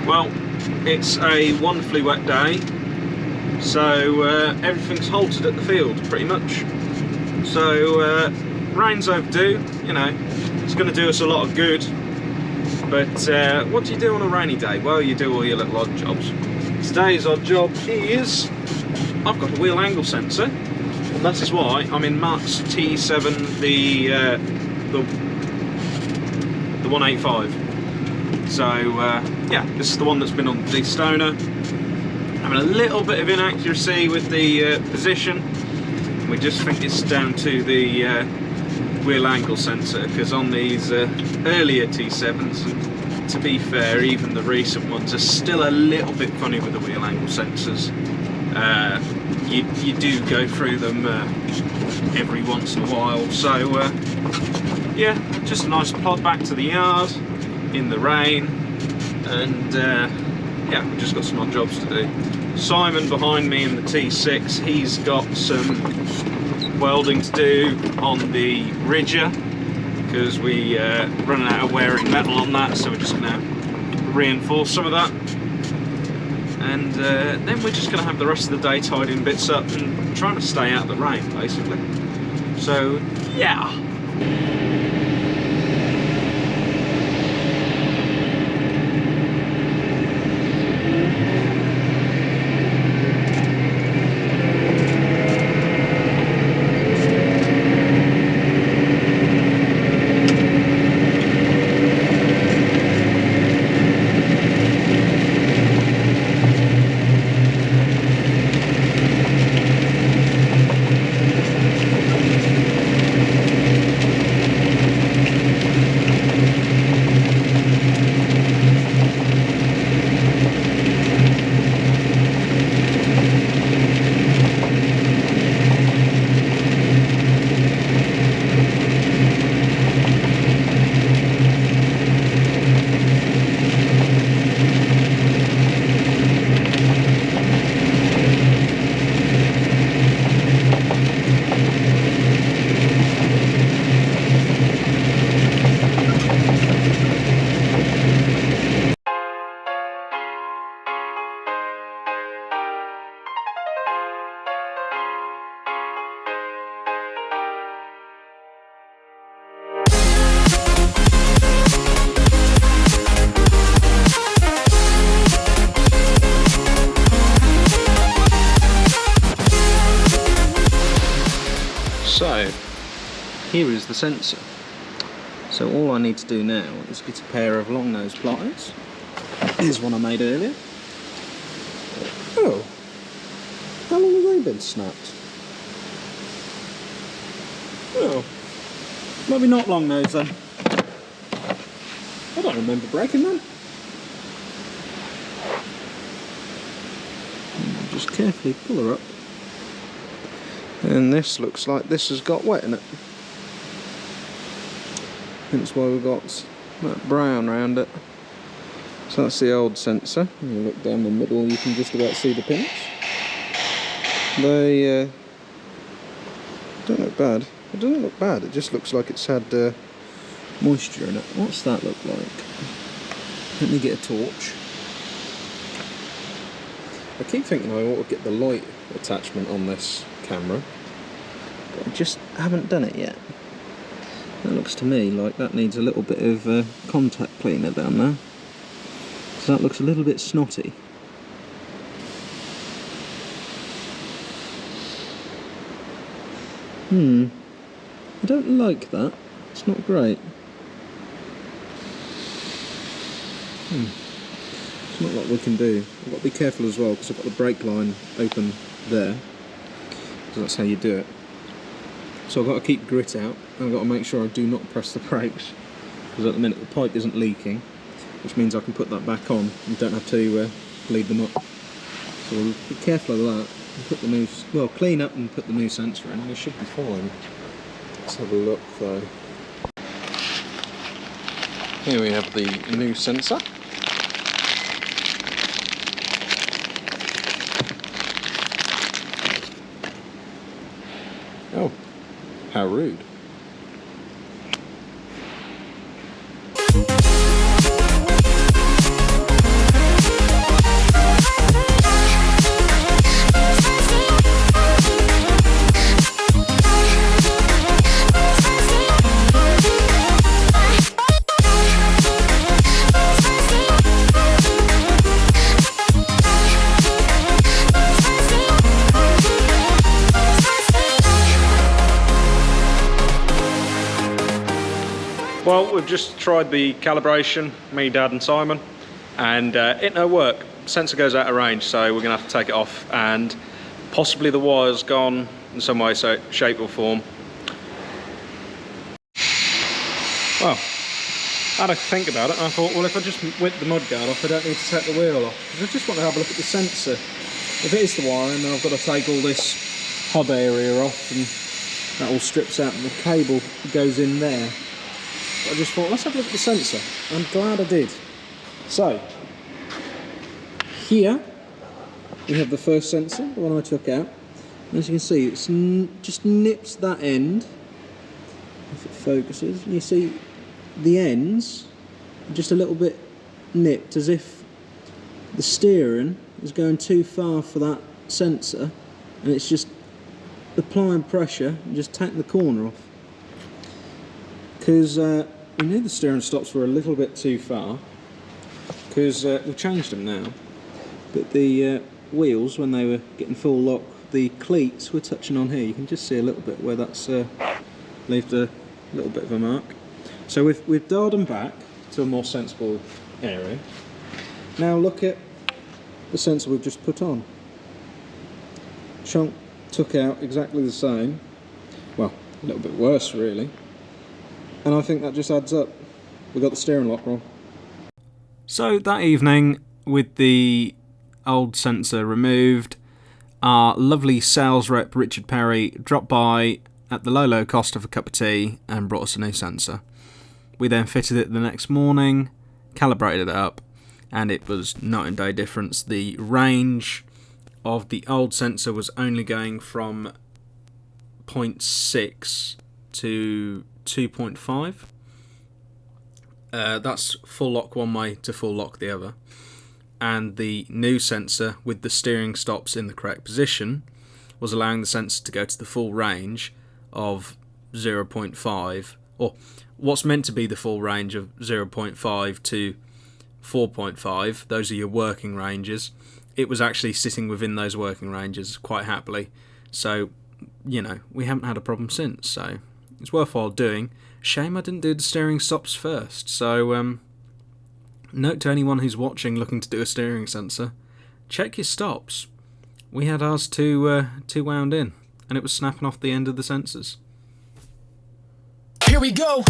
Well, it's a wonderfully wet day, so everything's halted at the field pretty much. So rain's overdue, you know, it's going to do us a lot of good. But what do you do on a rainy day? Well, you do all your little odd jobs. Today's odd job is I've got a wheel angle sensor, and that is why I'm in Mark's T7, the 185. So yeah, this is the one that's been on the destoner. Having a little bit of inaccuracy with the position. We just think it's down to the wheel angle sensor, because on these earlier T7s, and to be fair, even the recent ones are still a little bit funny with the wheel angle sensors. You do go through them every once in a while. So yeah, just a nice plod back to the yard in the rain, and yeah, we've just got some odd jobs to do. Simon behind me in the T6, he's got some welding to do on the ridger, because we running out of wearing metal on that, so we're just going to reinforce some of that, and then we're just going to have the rest of the day tidying bits up and trying to stay out of the rain, basically. So yeah. So, here is the sensor. So all I need to do now is get a pair of long nose pliers. Here's one I made earlier. Oh, how long have they been snapped? Oh, maybe not long nose then. I don't remember breaking them. Just carefully pull her up. And this looks like this has got wet in it. Hence why we've got that brown around it. So that's the old sensor. When you look down the middle, you can just about see the pins. They don't look bad. It doesn't look bad, it just looks like it's had moisture in it. What's that look like? Let me get a torch. I keep thinking I ought to get the light attachment on this camera, but I just haven't done it yet. That looks to me like that needs a little bit of contact cleaner down there. So that looks a little bit snotty. I don't like that. It's not great. It's not what we can do. I've got to be careful as well, because I've got the brake line open there. So that's how you do it. So I've got to keep grit out, and I've got to make sure I do not press the brakes, because at the minute the pipe isn't leaking, which means I can put that back on and don't have to bleed them up. So we'll be careful of that. And put the new, well, clean up and put the new sensor in, and it should be fine. Let's have a look though. Here we have the new sensor. Oh, how rude. Well, we've just tried the calibration, me, Dad and Simon, and it no work. Sensor goes out of range, so we're going to have to take it off, and possibly the wire's gone in some way, shape or form. Well, I had to think about it, and I thought, well, if I just whip the mudguard off, I don't need to take the wheel off. Because I just want to have a look at the sensor. If it is the wiring, then I've got to take all this hub area off, and that all strips out, and the cable goes in there. But I just thought, let's have a look at the sensor. I'm glad I did. So, here we have the first sensor, the one I took out. And as you can see, it's just nips that end. If it focuses, and you see the ends are just a little bit nipped, as if the steering is going too far for that sensor, and it's just applying pressure and just taking the corner off. Because we knew the steering stops were a little bit too far, because we've changed them now, but the wheels, when they were getting full lock, the cleats were touching on here. You can just see a little bit where that's left a little bit of a mark. So we've dialed them back to a more sensible area. Now look at the sensor we've just put on. Chunk took out exactly the same. Well, a little bit worse really. And I think that just adds up. We got the steering lock wrong. So that evening, with the old sensor removed, our lovely sales rep Richard Perry dropped by at the low cost of a cup of tea and brought us a new sensor. We then fitted it the next morning, calibrated it up, and it was night and day difference. The range of the old sensor was only going from 0.6 to 2.5. That's full lock one way to full lock the other. And the new sensor, with the steering stops in the correct position, was allowing the sensor to go to the full range of 0.5, or what's meant to be the full range of 0.5 to 4.5. Those are your working ranges. It was actually sitting within those working ranges quite happily. So, you know, we haven't had a problem since, so it's worthwhile doing. Shame I didn't do the steering stops first. So, note to anyone who's watching looking to do a steering sensor, check your stops. We had ours too wound in, and it was snapping off the end of the sensors. Here we go.